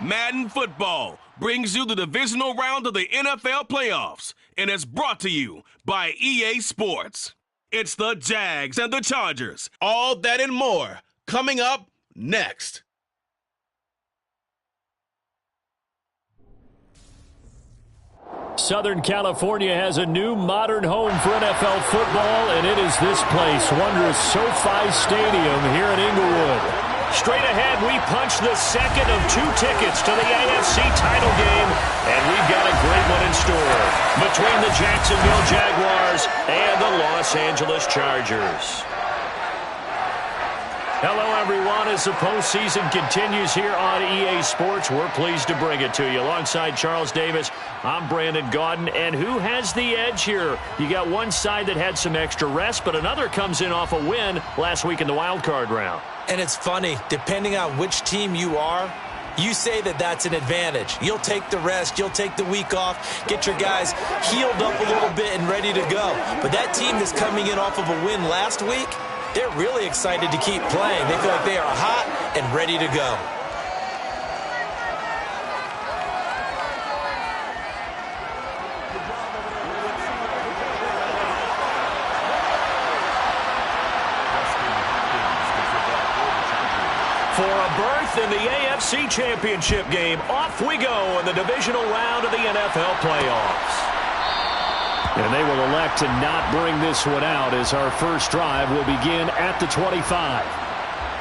Madden Football brings you the divisional round of the NFL playoffs and is brought to you by EA Sports. It's the Jags and the Chargers. All that and more coming up next. Southern California has a new modern home for NFL football, and it is this place, wondrous SoFi Stadium here in Inglewood. Straight ahead, we punch the second of 2 tickets to the AFC title game, and we've got a great one in store between the Jacksonville Jaguars and the Los Angeles Chargers. Hello, everyone. As the postseason continues here on EA Sports, we're pleased to bring it to you. Alongside Charles Davis, I'm Brandon Gaudin. And who has the edge here? You got one side that had some extra rest, but another comes in off a win last week in the wild card round. And it's funny, depending on which team you are, you say that that's an advantage. You'll take the rest, you'll take the week off, get your guys healed up a little bit and ready to go. But that team that's coming in off of a win last week, they're really excited to keep playing. They feel like they are hot and ready to go. For a berth in the AFC Championship game, off we go in the divisional round of the NFL playoffs. And they will elect to not bring this one out as our first drive will begin at the 25.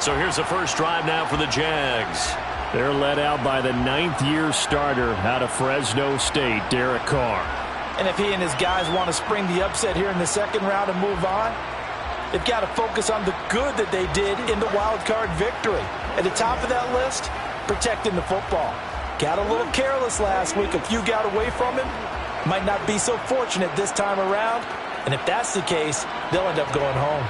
So here's the first drive now for the Jags. They're led out by the 9th-year starter out of Fresno State, Derek Carr. And if he and his guys want to spring the upset here in the second round and move on, they've got to focus on the good that they did in the wild card victory. At the top of that list, protecting the football. Got a little careless last week. A few got away from him. Might not be so fortunate this time around. And if that's the case, they'll end up going home.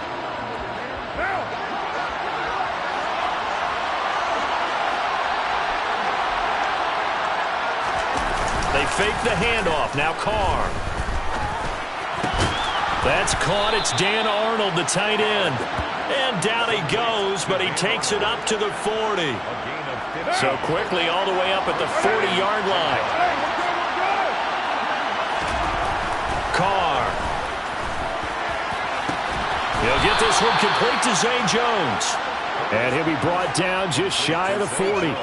They fake the handoff. Now Carr. That's caught. It's Dan Arnold, the tight end. And down he goes, but he takes it up to the 40. So quickly all the way up at the 40-yard line. Carr. He'll get this one complete to Zay Jones. And he'll be brought down just shy of the 40.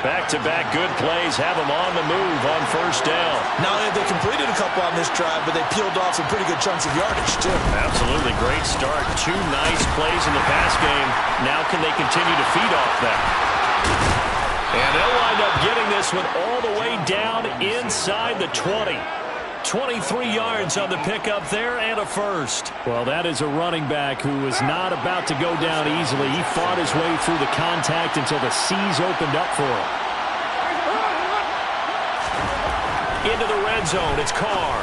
Back-to-back good plays have them on the move on first down. Not only have they completed a couple on this drive, but they peeled off some pretty good chunks of yardage, too. Absolutely. Great start. 2 nice plays in the pass game. Now can they continue to feed off that? And they'll wind up getting this one all the way down inside the 20. 23 yards on the pickup there and a first. Well, that is a running back who is not about to go down easily. He fought his way through the contact until the seas opened up for him. Into the red zone, it's Carr.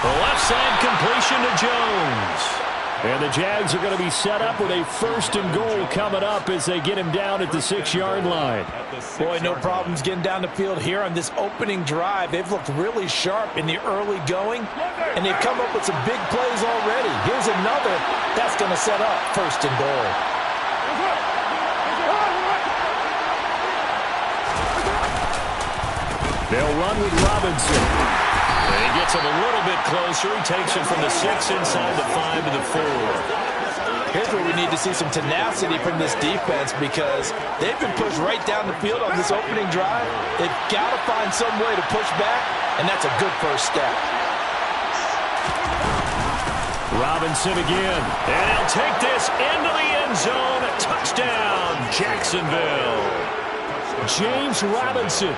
The left side completion to Jones. And the Jags are going to be set up with a 1st and goal coming up as they get him down at the 6-yard line. Boy, no problems getting down the field here on this opening drive. They've looked really sharp in the early going, and they've come up with some big plays already. Here's another that's going to set up 1st and goal. They'll run with Robinson. And he gets him a little bit closer. He takes it from the 6 inside the 5 to the 4. Here's where we need to see some tenacity from this defense because they've been pushed right down the field on this opening drive. They've got to find some way to push back, and that's a good first step. Robinson again. And he'll take this into the end zone. Touchdown, Jacksonville. James Robinson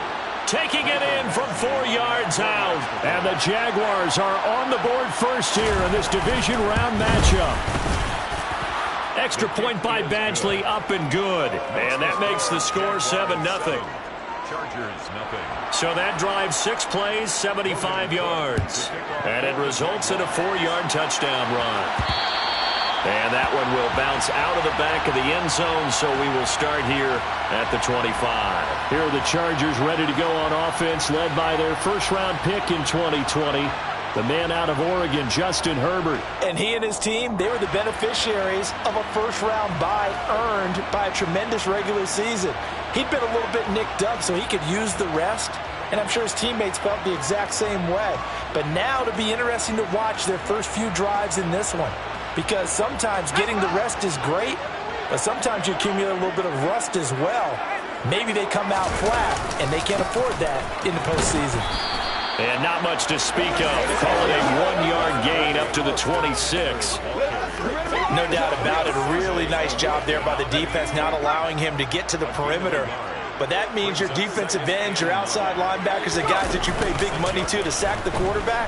taking it in from 4 yards out. And the Jaguars are on the board first here in this division round matchup. Extra point by Badgley, up and good. And that makes the score 7-0. Chargers, nothing. So that drives 6 plays, 75 yards. And it results in a 4-yard touchdown run. And that one will bounce out of the back of the end zone, so we will start here at the 25. Here are the Chargers ready to go on offense, led by their first-round pick in 2020, The man out of Oregon, Justin Herbert. And he and his team, they were the beneficiaries of a first-round bye earned by a tremendous regular season. He'd been a little bit nicked up, so he could use the rest. And I'm sure his teammates felt the exact same way. But now it'll be interesting to watch their first few drives in this one. Because sometimes getting the rest is great, but sometimes you accumulate a little bit of rust as well. Maybe they come out flat, and they can't afford that in the postseason. And not much to speak of. Call it a 1-yard gain up to the 26. No doubt about it. A really nice job there by the defense, not allowing him to get to the perimeter. But that means your defensive ends, your outside linebackers, the guys that you pay big money to sack the quarterback,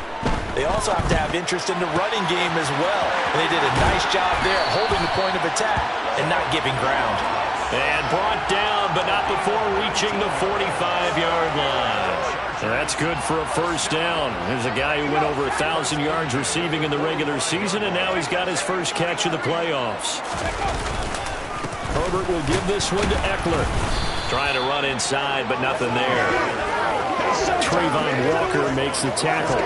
they also have to have interest in the running game as well. And they did a nice job there holding the point of attack and not giving ground. And brought down, but not before reaching the 45-yard line. So that's good for a first down. There's a guy who went over 1,000 yards receiving in the regular season, and now he's got his first catch of the playoffs. Herbert will give this one to Eckler. Trying to run inside, but nothing there. Trayvon Walker makes the tackle.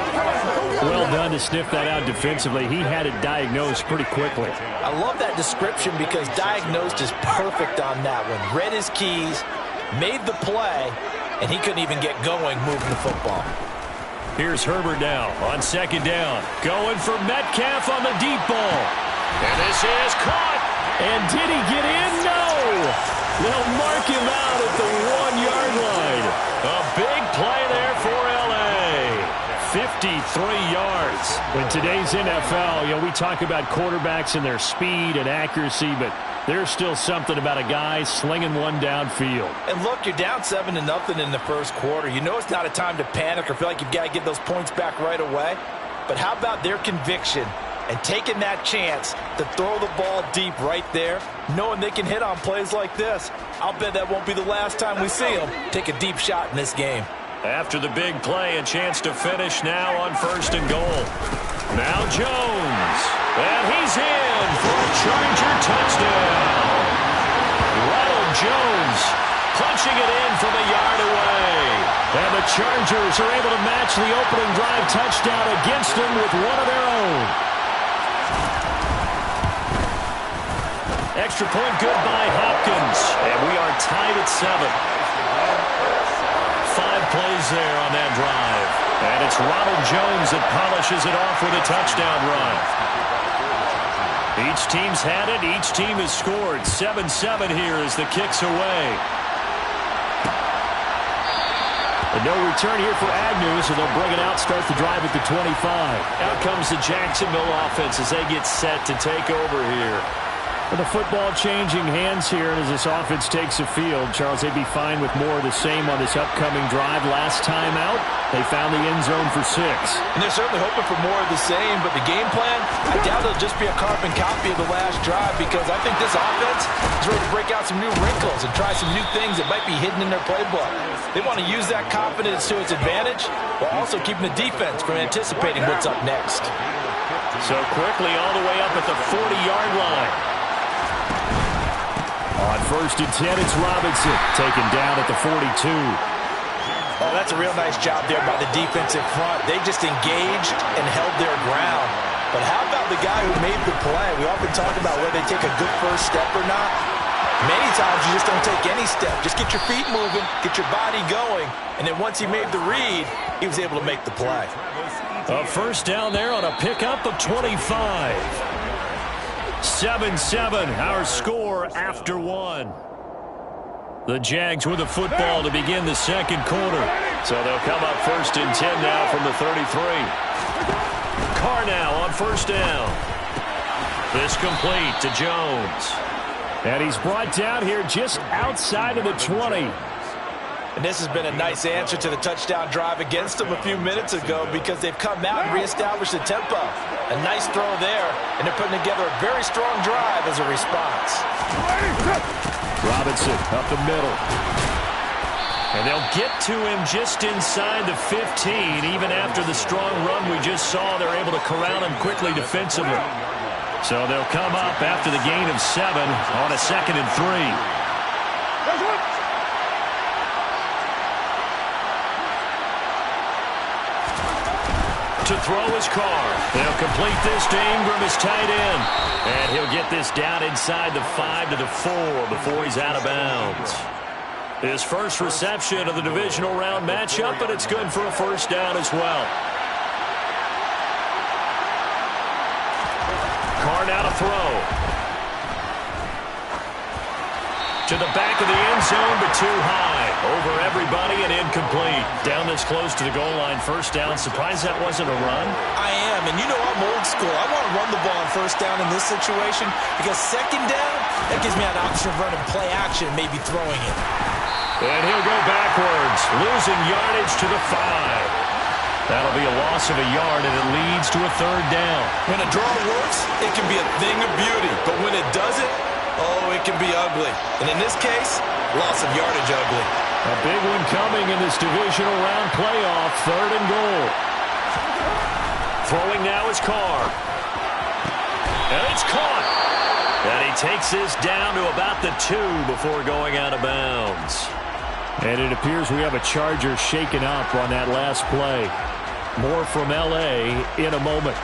Well done to sniff that out defensively. He had it diagnosed pretty quickly. I love that description because diagnosed is perfect on that one. Read his keys, made the play, and he couldn't even get going moving the football. Here's Herbert now on second down. Going for Metcalf on the deep ball. And this is caught. And did he get in? No. They'll mark him out at the 1-yard line. A big play there for L.A. 53 yards. In today's NFL, we talk about quarterbacks and their speed and accuracy, but there's still something about a guy slinging one downfield. And look, you're down 7-0 in the first quarter. You know it's not a time to panic or feel like you've got to get those points back right away. But how about their conviction and taking that chance to throw the ball deep right there, knowing they can hit on plays like this? I'll bet that won't be the last time we see them take a deep shot in this game. After the big play, a chance to finish now on first and goal. Now Jones. And he's in for a Charger touchdown. Ronald Jones punching it in from a yard away. And the Chargers are able to match the opening drive touchdown against them with one of their own. Extra point good by Hopkins. And we are tied at 7. 5 plays there on that drive. And it's Ronald Jones that polishes it off with a touchdown run. Each team's had it. Each team has scored. 7-7 here as the kick's away. And no return here for Agnew, so they'll bring it out, start the drive at the 25. Out comes the Jacksonville offense as they get set to take over here. With the football changing hands here, and as this offense takes the field, Charles, they'd be fine with more of the same on this upcoming drive. Last time out, they found the end zone for 6. And they're certainly hoping for more of the same, but the game plan, I doubt it'll just be a carbon copy of the last drive, because I think this offense is ready to break out some new wrinkles and try some new things that might be hidden in their playbook. They want to use that confidence to its advantage, while also keeping the defense from anticipating what's up next. So quickly all the way up at the 40-yard line. On first and 10, it's Robinson, taken down at the 42. Oh, that's a real nice job there by the defensive front. They just engaged and held their ground. But how about the guy who made the play? We often talk about whether they take a good first step or not. Many times you just don't take any step. Just get your feet moving, get your body going, and then once he made the read, he was able to make the play. A first down there on a pickup of 25. 7-7, our score after 1. The Jags with the football to begin the second quarter. So they'll come up first and 10 now from the 33. Carr now on first down. This complete to Jones. And he's brought down here just outside of the 20. And this has been a nice answer to the touchdown drive against them a few minutes ago, because they've come out and reestablished the tempo. A nice throw there, and they're putting together a very strong drive as a response. Robinson up the middle. And they'll get to him just inside the 15. Even after the strong run we just saw, they're able to corral him quickly defensively. So they'll come up after the gain of 7 on a 2nd and 3. To throw his car. They'll complete this to Ingram, his tight end. And he'll get this down inside the 5 to the 4 before he's out of bounds. His first reception of the divisional round matchup, and it's good for a first down as well. Carr now to throw. To the back of the end zone, but too high. Over everybody and incomplete. Down this close to the goal line, first down. Surprised that wasn't a run? I am, and you know I'm old school. I want to run the ball on first down in this situation because second down, that gives me an option of running play action and maybe throwing it. And he'll go backwards, losing yardage to the 5. That'll be a loss of a yard, and it leads to a third down. When a draw works, it can be a thing of beauty. But when it doesn't, oh, it can be ugly. And in this case, loss of yardage ugly. A big one coming in this divisional round playoff, third and goal. Throwing now is Carr. And it's caught. And he takes this down to about the 2 before going out of bounds. And it appears we have a Charger shaken up on that last play. More from L.A. in a moment.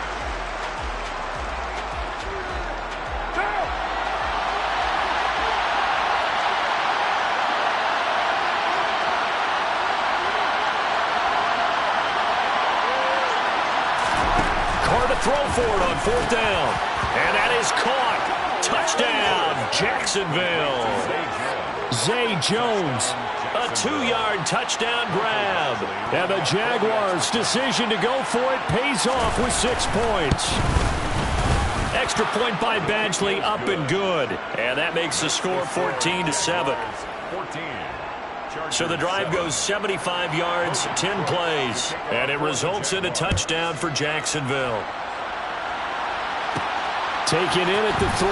Throw for it on fourth down. And that is caught. Touchdown, Jacksonville. Zay Jones. A 2-yard touchdown grab. And the Jaguars' decision to go for it pays off with 6 points. Extra point by Badgley, up and good. And that makes the score 14-7. So the drive goes 75 yards, 10 plays. And it results in a touchdown for Jacksonville. Taken in at the 3.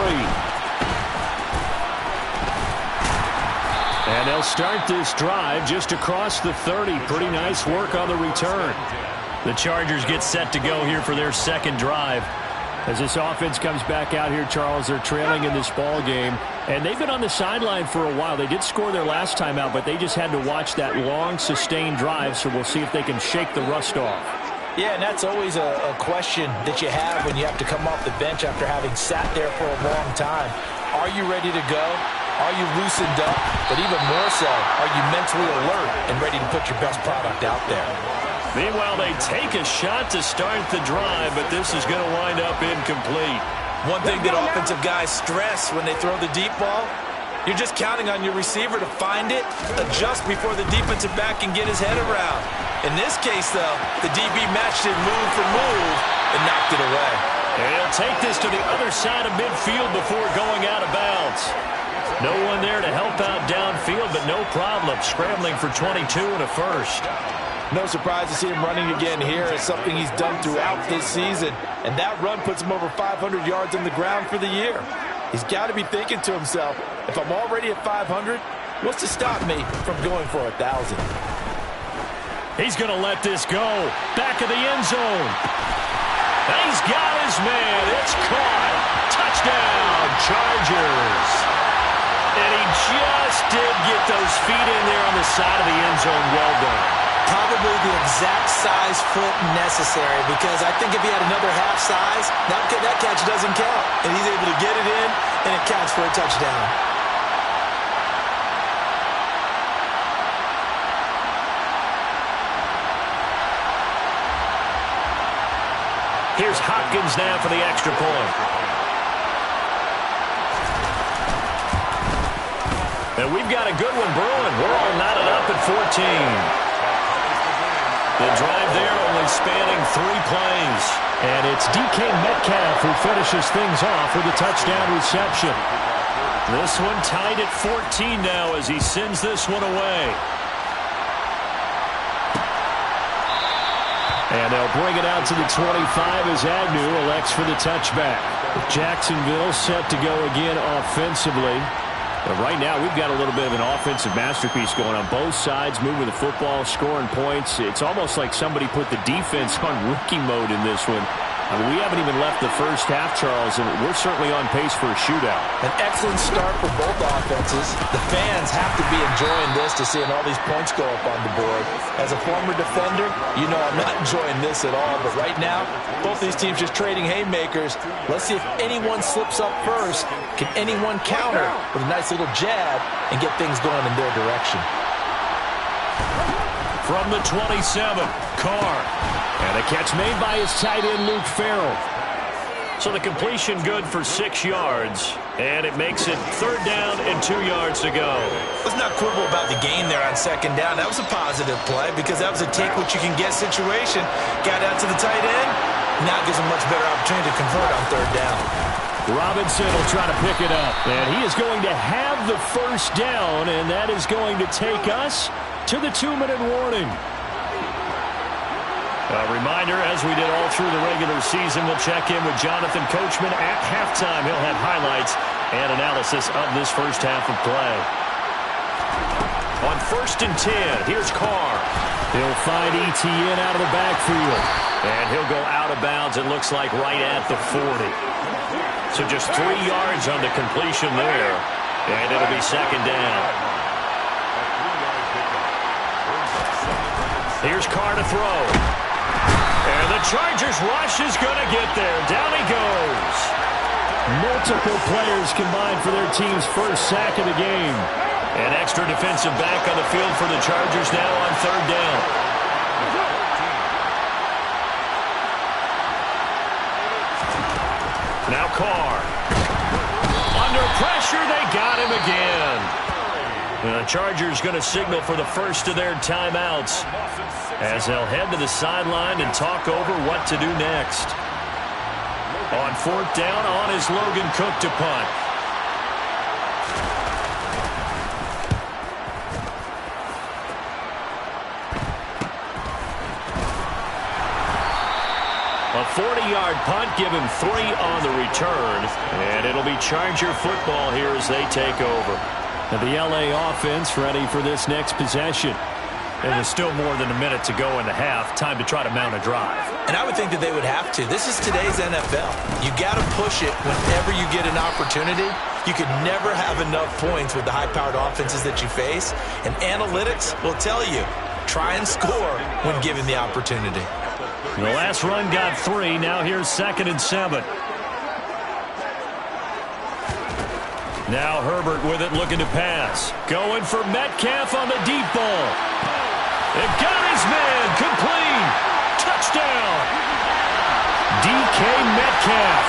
And they'll start this drive just across the 30. Pretty nice work on the return. The Chargers get set to go here for their second drive. As this offense comes back out here, Charles, they're trailing in this ball game. And they've been on the sideline for a while. They did score their last time out, but they just had to watch that long, sustained drive. So we'll see if they can shake the rust off. Yeah, and that's always a question that you have when you have to come off the bench after having sat there for a long time. Are you ready to go? Are you loosened up? But even more so, are you mentally alert and ready to put your best product out there? Meanwhile, they take a shot to start the drive, but this is going to wind up incomplete. One thing that offensive guys stress when they throw the deep ball, you're just counting on your receiver to find it, adjust before the defensive back can get his head around. In this case, though, the DB matched it move for move and knocked it away. And he'll take this to the other side of midfield before going out of bounds. No one there to help out downfield, but no problem. Scrambling for 22 and a first. No surprise to see him running again here. It's something he's done throughout this season. And that run puts him over 500 yards on the ground for the year. He's got to be thinking to himself, if I'm already at 500, what's to stop me from going for 1,000? He's going to let this go. Back of the end zone. And he's got his man. It's caught. Touchdown, Chargers. And he just did get those feet in there on the side of the end zone. Well done. Probably the exact size foot necessary, because I think if he had another half size, that catch doesn't count. And he's able to get it in, and it counts for a touchdown. Here's Hopkins now for the extra point. And we've got a good one brewing. We're all knotted up at 14. The drive there only spanning 3 plays. And it's DK Metcalf who finishes things off with a touchdown reception. This one tied at 14 now as he sends this one away. And they'll bring it out to the 25 as Agnew elects for the touchback. Jacksonville set to go again offensively. But right now, we've got a little bit of an offensive masterpiece going on both sides, moving the football, scoring points. It's almost like somebody put the defense on rookie mode in this one. I mean, we haven't even left the first half, Charles, and we're certainly on pace for a shootout. An excellent start for both offenses. The fans have to be enjoying this to seeing all these points go up on the board. As a former defender, you know I'm not enjoying this at all. But right now, both these teams just trading haymakers. Let's see if anyone slips up first. Can anyone counter with a nice little jab and get things going in their direction? From the 27, Carr. And a catch made by his tight end, Luke Farrell. So the completion good for 6 yards, and it makes it 3rd down and 2 yards to go. Let's not quibble about the gain there on 2nd down. That was a positive play because that was a take-what-you-can-get situation. Got out to the tight end. Now gives him much better opportunity to convert on 3rd down. Robinson will try to pick it up. And he is going to have the 1st down, and that is going to take us to the 2-minute warning. A reminder, as we did all through the regular season, we'll check in with Jonathan Coachman at halftime. He'll have highlights and analysis of this first half of play. On 1st and 10, here's Carr. He'll find ETN out of the backfield. And he'll go out of bounds, it looks like, right at the 40. So just 3 yards on the completion there. And it'll be 2nd down. Here's Carr to throw. And the Chargers rush is going to get there. Down he goes. Multiple players combined for their team's first sack of the game. An extra defensive back on the field for the Chargers now on 3rd down. Now Carr. Under pressure, they got him again. The Chargers going to signal for the first of their timeouts as they'll head to the sideline and talk over what to do next. On 4th down, on is Logan Cook to punt. A 40-yard punt, give him 3 on the return, and it'll be Charger football here as they take over. And the LA offense ready for this next possession. And there's still more than a minute to go in the half. Time to try to mount a drive. And I would think that they would have to. This is today's NFL. You got to push it whenever you get an opportunity. You could never have enough points with the high-powered offenses that you face. And analytics will tell you, try and score when given the opportunity. The last run got 3. Now here's 2nd and 7. Now Herbert with it, looking to pass. Going for Metcalf on the deep ball. They've got his man, complete. Touchdown. DK Metcalf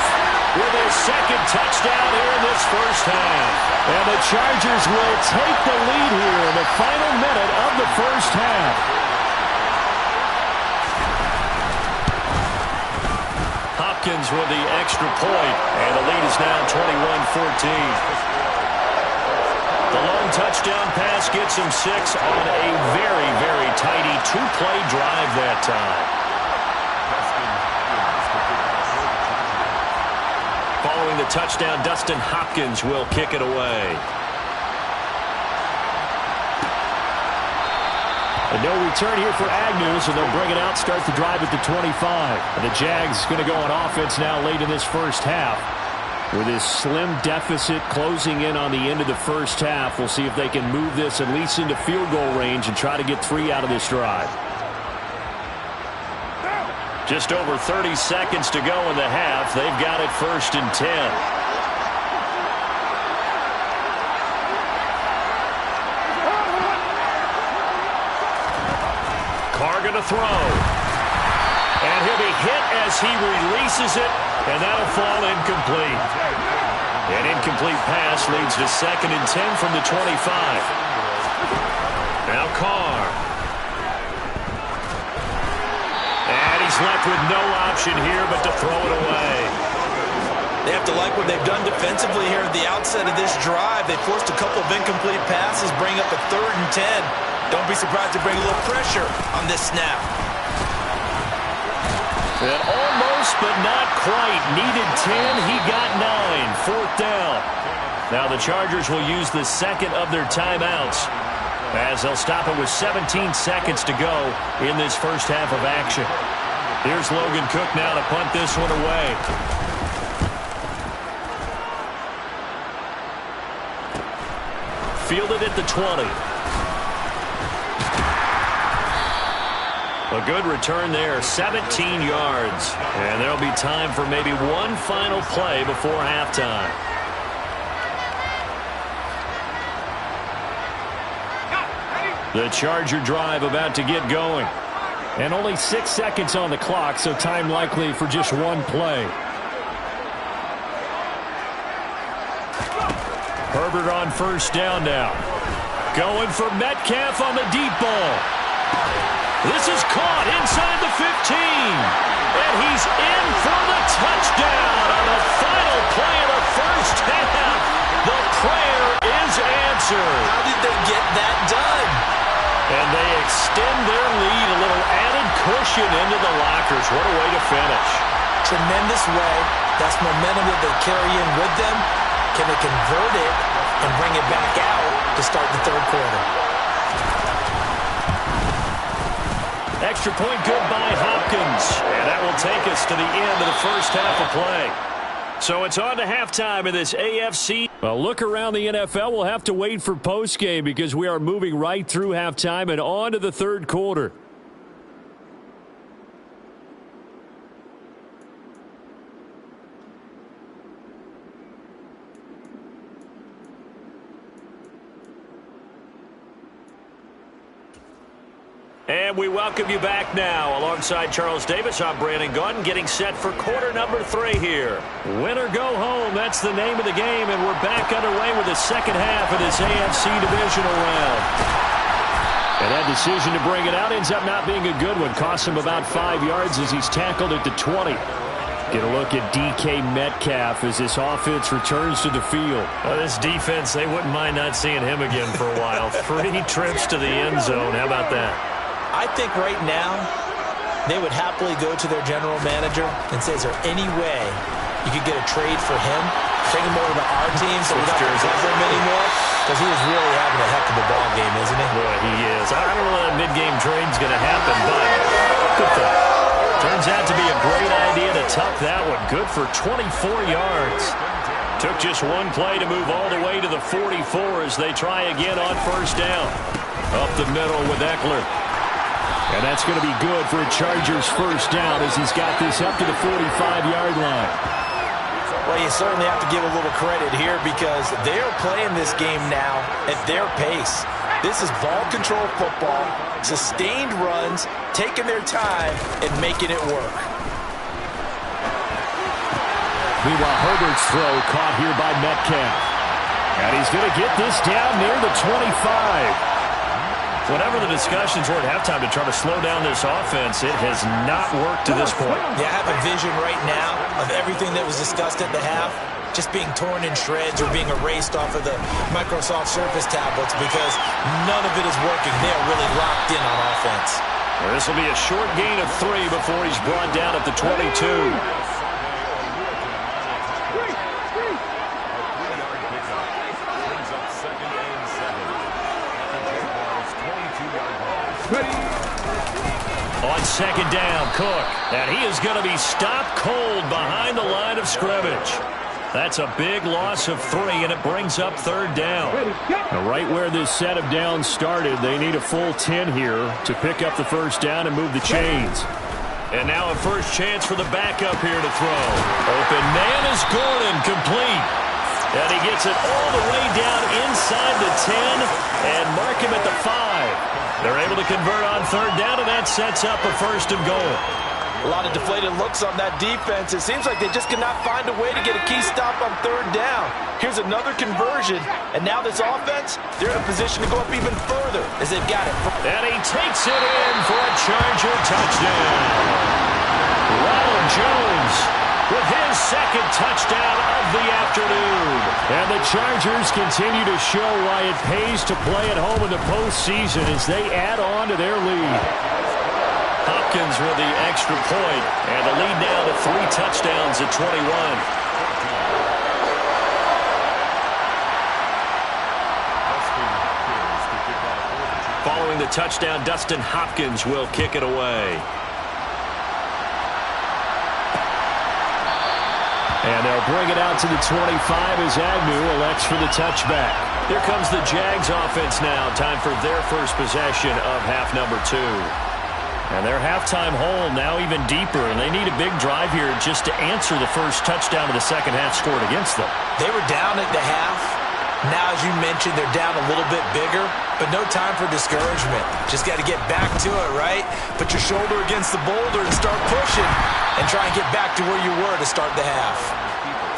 with his 2nd touchdown here in this first half. And the Chargers will take the lead here in the final minute of the first half. Hopkins with the extra point, and the lead is now 21-14. The long touchdown pass gets him 6 on a very, very tidy 2-play drive that time. Following the touchdown, Dustin Hopkins will kick it away. And no return here for Agnew, so they'll bring it out, start the drive at the 25. And the Jags going to go on offense now late in this first half. With this slim deficit closing in on the end of the first half, we'll see if they can move this at least into field goal range and try to get 3 out of this drive. Just over 30 seconds to go in the half. They've got it 1st and 10. Carr going to throw. And he'll be hit as he releases it, and that'll fall incomplete. An incomplete pass leads to 2nd and 10 from the 25. Now Carr. And he's left with no option here but to throw it away. They have to like what they've done defensively here at the outset of this drive. They forced a couple of incomplete passes, bring up a 3rd and 10. Don't be surprised to bring a little pressure on this snap. And almost, but not quite. Needed 10. He got 9. 4th down. Now the Chargers will use the 2nd of their timeouts as they'll stop it with 17 seconds to go in this first half of action. Here's Logan Cook now to punt this one away. Fielded at the 20. A good return there, 17 yards. And there'll be time for maybe one final play before halftime. The Charger drive about to get going. And only 6 seconds on the clock, so time likely for just one play. Herbert on first down now. Going for Metcalf on the deep ball. This is caught inside the 15. And he's in for the touchdown on the final play of the first half. The prayer is answered. How did they get that done? And they extend their lead, a little added cushion into the lockers. What a way to finish. Tremendous way. That's momentum that they carry in with them. Can they convert it and bring it back out to start the third quarter? Extra point good by Hopkins. And that will take us to the end of the first half of play. So it's on to halftime in this AFC. Well, look around the NFL. We'll have to wait for postgame because we are moving right through halftime and on to the third quarter. And we welcome you back now. Alongside Charles Davis, I'm Brandon Gaudin, getting set for quarter number 3 here. Win or go home, that's the name of the game, and we're back underway with the second half of this AFC divisional round. And that decision to bring it out ends up not being a good one. Costs him about 5 yards as he's tackled at the 20. Get a look at DK Metcalf as this offense returns to the field. Well, this defense, they wouldn't mind not seeing him again for a while. 3 trips to the end zone. How about that? I think right now they would happily go to their general manager and say, is there any way you could get a trade for him? Bring him over to our team so we don't have to cover him anymore? Because he is really having a heck of a ball game, isn't he? Boy, he is. I don't know that mid-game trade's going to happen, but good thing. Turns out to be a great idea to tuck that one. Good for 24 yards. Took just one play to move all the way to the 44 as they try again on first down. Up the middle with Eckler. And that's going to be good for a Chargers first down as he's got this up to the 45-yard line. Well, you certainly have to give a little credit here because they're playing this game now at their pace. This is ball control football, sustained runs, taking their time and making it work. Meanwhile, Herbert's throw caught here by Metcalf. And he's going to get this down near the 25. Whatever the discussions were at halftime to try to slow down this offense, it has not worked to this point. Yeah, I have a vision right now of everything that was discussed at the half just being torn in shreds or being erased off of the Microsoft Surface tablets because none of it is working. They are really locked in on offense. Well, this will be a short gain of 3 before he's brought down at the 22. On second down, Cook. And he is going to be stopped cold behind the line of scrimmage. That's a big loss of 3, and it brings up third down. Now, right where this set of downs started, they need a full 10 here to pick up the first down and move the chains. And now a first chance for the backup here to throw. Open man is Gordon, complete. And he gets it all the way down inside the 10 and mark him at the 5. They're able to convert on third down, and that sets up a first and goal. A lot of deflated looks on that defense. It seems like they just cannot find a way to get a key stop on third down. Here's another conversion, and now this offense, they're in a position to go up even further as they've got it. And he takes it in for a Charger touchdown. Ronald Jones with his second touchdown of the afternoon. And the Chargers continue to show why it pays to play at home in the postseason as they add on to their lead. Hopkins with the extra point, and the lead now to 3 touchdowns at 21. Following the touchdown, Dustin Hopkins will kick it away. And they'll bring it out to the 25 as Agnew elects for the touchback. Here comes the Jags offense now. Time for their first possession of half number 2. And their halftime hole now even deeper, and they need a big drive here just to answer the first touchdown of the second half scored against them. They were down at the half. Now, as you mentioned, they're down a little bit bigger, but no time for discouragement. Just got to get back to it, right? Put your shoulder against the boulder and start pushing and try and get back to where you were to start the half.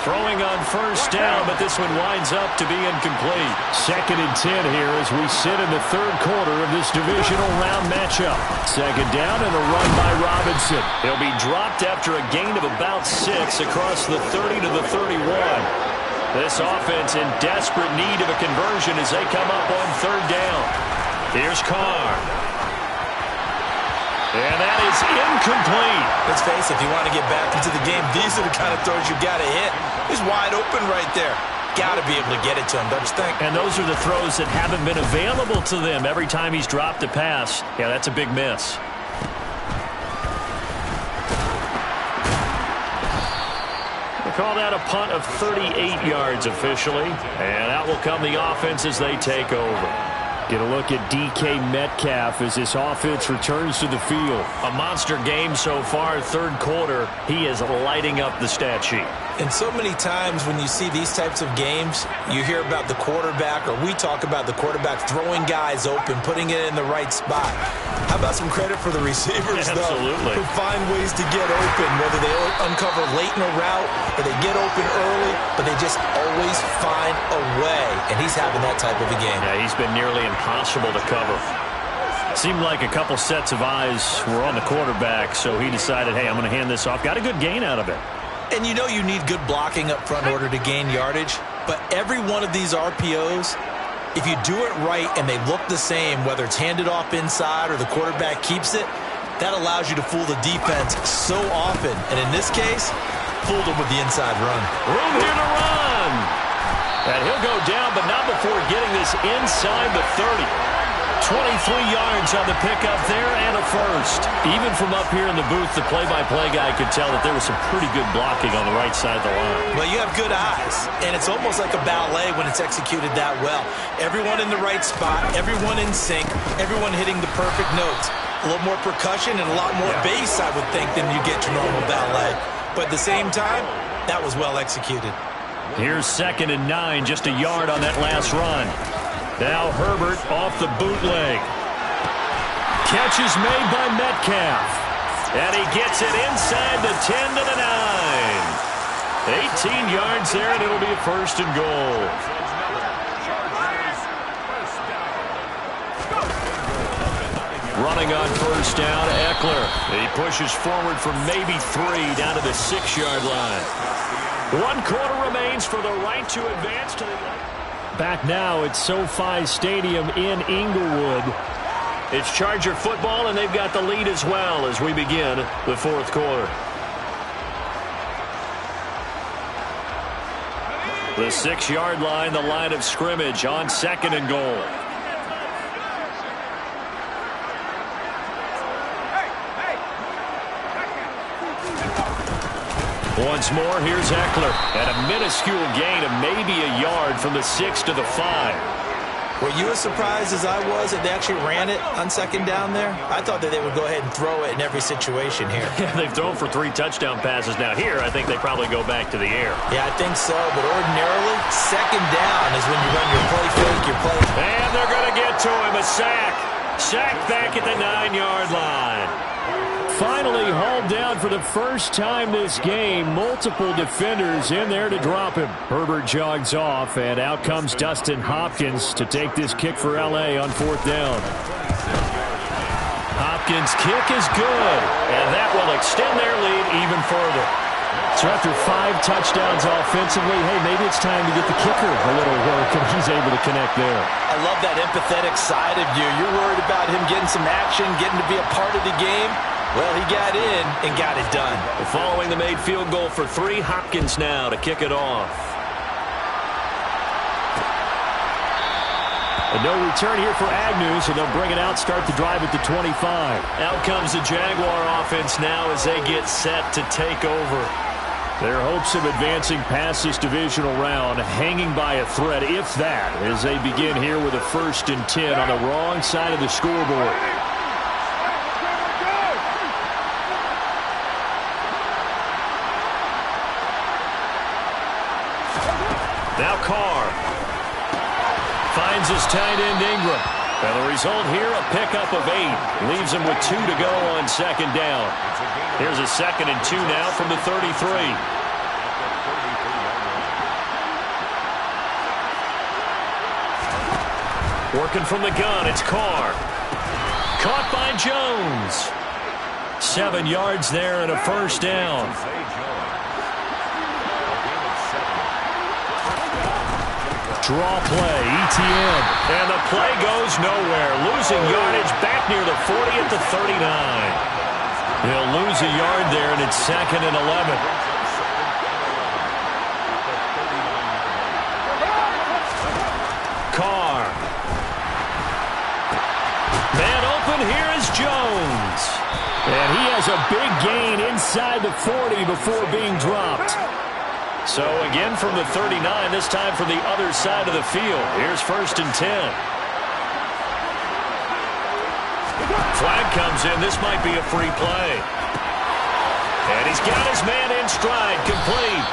Throwing on first down, but this one winds up to be incomplete. 2nd and 10 here as we sit in the third quarter of this divisional round matchup. 2nd down and a run by Robinson. He'll be dropped after a gain of about 6 across the 30 to the 31. This offense in desperate need of a conversion as they come up on 3rd down. Here's Carr. And that is incomplete. Let's face it, if you want to get back into the game, these are the kind of throws you got to hit. He's wide open right there. Got to be able to get it to him, don't you think? And those are the throws that haven't been available to them every time he's dropped a pass. Yeah, that's a big miss. They call that a punt of 38 yards officially. And out will come the offense as they take over. Get a look at DK Metcalf as this offense returns to the field. A monster game so far, 3rd quarter. He is lighting up the stat sheet. And so many times when you see these types of games, you hear about the quarterback, or we talk about the quarterback throwing guys open, putting it in the right spot. How about some credit for the receivers, Absolutely. Who find ways to get open, whether they uncover late in a route or they get open early, but they just always find a way. And he's having that type of a game. Yeah, he's been nearly impossible to cover. Seemed like a couple sets of eyes were on the quarterback, so he decided, hey, I'm going to hand this off. Got a good gain out of it. And you know you need good blocking up front in order to gain yardage, but every one of these RPOs, if you do it right and they look the same, whether it's handed off inside or the quarterback keeps it, that allows you to fool the defense so often. And in this case, fooled them with the inside run. Room here to run. And he'll go down, but not before getting this inside the 30. 23 yards on the pickup there and a first. Even from up here in the booth, the play-by-play guy could tell that there was some pretty good blocking on the right side of the line. Well, you have good eyes, and it's almost like a ballet when it's executed that well. Everyone in the right spot, everyone in sync, everyone hitting the perfect notes. A little more percussion and a lot more bass, I would think, than you get your normal ballet. But at the same time, that was well executed. Here's 2nd and 9, just a yard on that last run. Now Herbert off the bootleg. Catch is made by Metcalf. And he gets it inside the 10 to the 9. 18 yards there, and it'll be a 1st and goal. Running on 1st down, Eckler. He pushes forward from maybe 3 down to the 6-yard line. 1 quarter remains for the right to advance to the... Back now at SoFi Stadium in Inglewood. It's Charger football, and they've got the lead as well as we begin the 4th quarter. The 6-yard line, the line of scrimmage on 2nd and goal. Once more, here's Eckler. At a minuscule gain of maybe a yard from the 6 to the 5. Were you as surprised as I was that they actually ran it on 2nd down there? I thought that they would go ahead and throw it in every situation here. Yeah, they've thrown for 3 touchdown passes. Now here, I think they probably go back to the air. Yeah, I think so, but ordinarily, 2nd down is when you run your play fake, your play. And they're going to get to him, a sack. Sack back at the 9-yard line. Finally hauled down for the first time this game. Multiple defenders in there to drop him. Herbert jogs off, and out comes Dustin Hopkins to take this kick for L.A. on 4th down. Hopkins' kick is good, and that will extend their lead even further. So after 5 touchdowns offensively, hey, maybe it's time to get the kicker a little work, and he's able to connect there. I love that empathetic side of you. You're worried about him getting some action, getting to be a part of the game. Well, he got in and got it done. Following the made field goal for 3, Hopkins now to kick it off. And no return here for Agnew, so they'll bring it out, start the drive at the 25. Out comes the Jaguar offense now as they get set to take over. Their hopes of advancing past this divisional round hanging by a thread, if that, as they begin here with a 1st and 10 on the wrong side of the scoreboard. Now Carr finds his tight end Ingram. And the result here, a pickup of 8. Leaves him with 2 to go on 2nd down. Here's a 2nd and 2 now from the 33. Working from the gun, it's Carr. Caught by Jones. 7 yards there and a 1st down. Draw play, ETN. And the play goes nowhere. Losing yardage back near the 40 at the 39. He'll lose a yard there, and it's 2nd and 11. Carr. Man open, here is Jones. And he has a big gain inside the 40 before being dropped. So again from the 39, this time from the other side of the field. Here's 1st and 10. Flag comes in. This might be a free play. And he's got his man in stride, complete.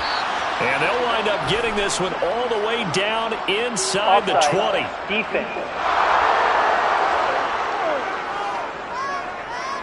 And they'll wind up getting this one all the way down inside the 20. Defense.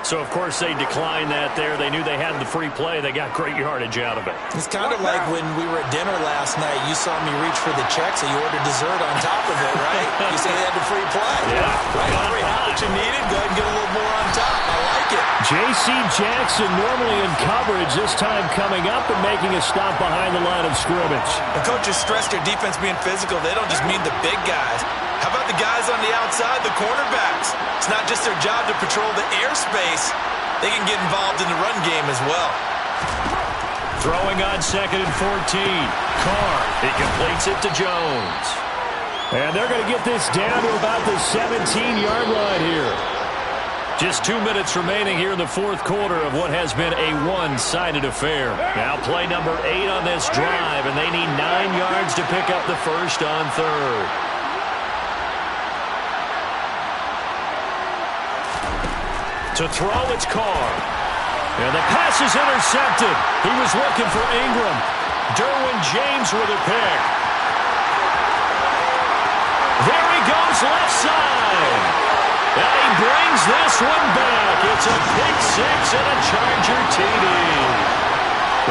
So, of course, they declined that there. They knew they had the free play. They got great yardage out of it. It's kind of like when we were at dinner last night. You saw me reach for the check, so you ordered dessert on top of it, right? You say they had the free play. Yeah. Right, Henry, how much you needed? Go ahead and get a little more on top. I like it. J.C. Jackson normally in coverage, this time coming up and making a stop behind the line of scrimmage. The coaches stress their defense being physical. They don't just mean the big guys. How about the guys on the outside, the cornerbacks? It's not just their job to patrol the airspace. They can get involved in the run game as well. Throwing on 2nd and 14. Carr, he completes it to Jones. And they're going to get this down to about the 17-yard line here. Just 2 minutes remaining here in the 4th quarter of what has been a one-sided affair. Now play number 8 on this drive, and they need 9 yards to pick up the 1st on 3rd. To throw, it's Carr. And the pass is intercepted. He was looking for Ingram. Derwin James with a pick. There he goes, left side. And he brings this one back. It's a pick 6 and a Charger TD.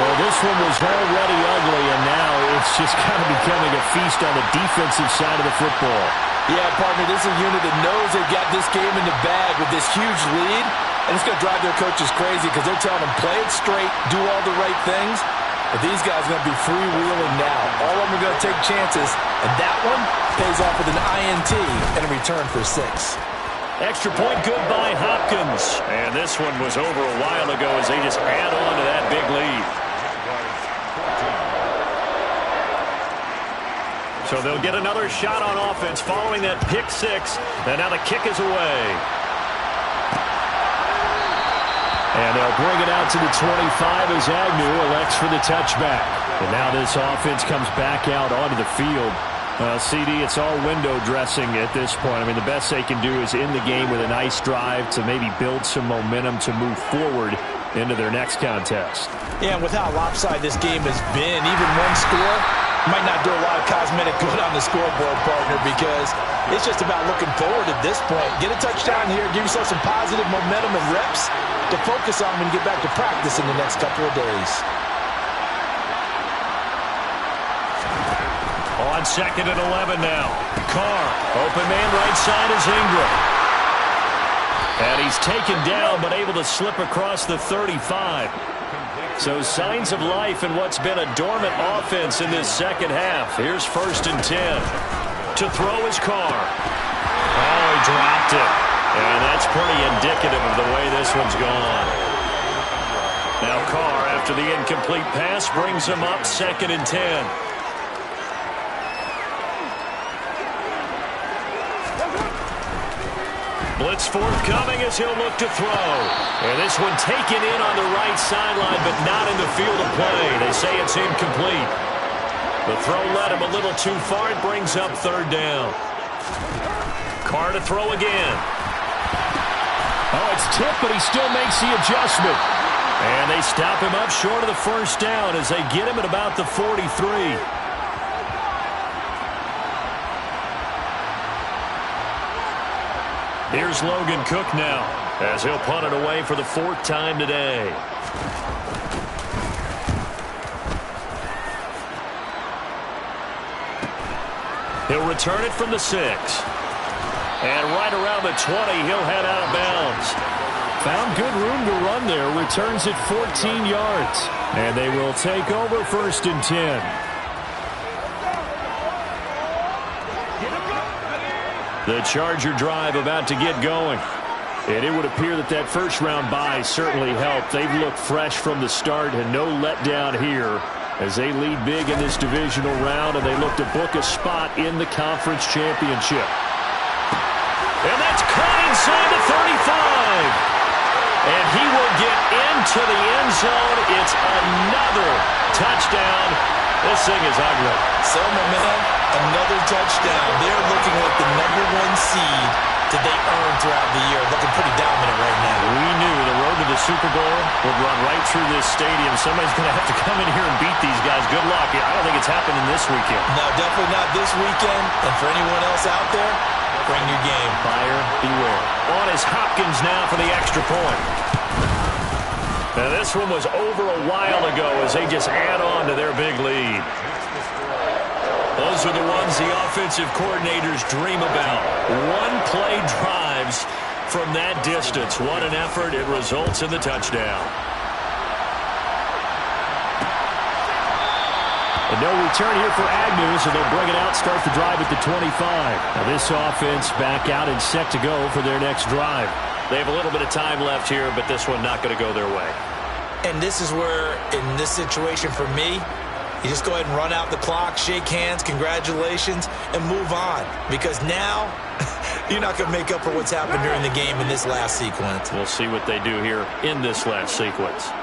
Well, this one was already ugly, and now it's just kind of becoming a feast on the defensive side of the football. Yeah, partner, this is a unit that knows they've got this game in the bag with this huge lead, and it's going to drive their coaches crazy because they're telling them play it straight, do all the right things, but these guys are going to be freewheeling now. All of them are going to take chances, and that one pays off with an INT and a return for 6. Extra point good by Hopkins. And this one was over a while ago as they just add on to that big lead. So they'll get another shot on offense following that pick 6. And now the kick is away. And they'll bring it out to the 25 as Agnew elects for the touchback. And now this offense comes back out onto the field. CD, it's all window dressing at this point. I mean, the best they can do is in the game with a nice drive to maybe build some momentum to move forward into their next contest. Yeah, and with how lopsided this game has been, even one score might not do a lot of cosmetic good on the scoreboard, partner, because it's just about looking forward at this point. Get a touchdown here, give yourself some positive momentum and reps to focus on when you get back to practice in the next couple of days. On 2nd and 11 now. Carr, open man right side is Ingram. And he's taken down but able to slip across the 35. So signs of life in what's been a dormant offense in this second half. Here's 1st and 10. To throw is Carr. Oh, he dropped it. And that's pretty indicative of the way this one's gone. Now Carr, after the incomplete pass, brings him up 2nd and 10. Blitz forthcoming as he'll look to throw. And this one taken in on the right sideline, but not in the field of play. They say it's incomplete. The throw led him a little too far. It brings up third down. Carr to throw again. Oh, it's tipped, but he still makes the adjustment. And they stop him up short of the first down as they get him at about the 43. Here's Logan Cook now as he'll punt it away for the 4th time today. He'll return it from the 6. And right around the 20, he'll head out of bounds. Found good room to run there. Returns it 14 yards. And they will take over 1st and 10. The Charger drive about to get going. And it would appear that that first-round bye certainly helped. They've looked fresh from the start and no letdown here as they lead big in this divisional round, and they look to book a spot in the conference championship. And that's caught inside the 35. And he will get into the end zone. It's another touchdown. This thing is ugly. Selma, man, another touchdown. They're looking like the #1 seed that they earned throughout the year. Looking pretty dominant right now. We knew the road to the Super Bowl would run right through this stadium. Somebody's going to have to come in here and beat these guys. Good luck. I don't think it's happening this weekend. No, definitely not this weekend. And for anyone else out there, bring your game. Buyer beware. On is Hopkins now for the extra point. Now this one was over a while ago as they just add on to their big lead. Those are the ones the offensive coordinators dream about. One-play drives from that distance. What an effort. It results in the touchdown. And no return here for Agnew, so they'll bring it out, start the drive at the 25. Now this offense back out and set to go for their next drive. They have a little bit of time left here, but this one not going to go their way. And this is where, in this situation for me, you just go ahead and run out the clock, shake hands, congratulations, and move on. Because now, you're not going to make up for what's happened during the game in this last sequence. We'll see what they do here in this last sequence.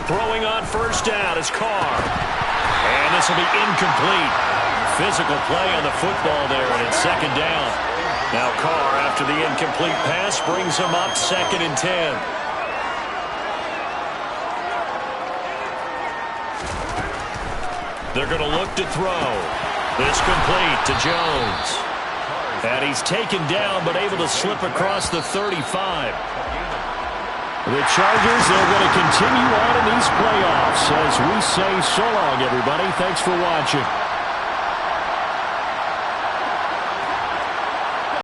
Throwing on first down is Carr. And this will be incomplete. Physical play on the football there, and it's 2nd down. Now Carr, after the incomplete pass, brings him up 2nd and 10. They're going to look to throw. This complete to Jones. And he's taken down, but able to slip across the 35. The Chargers, they're going to continue on in these playoffs as we say so long, everybody. Thanks for watching.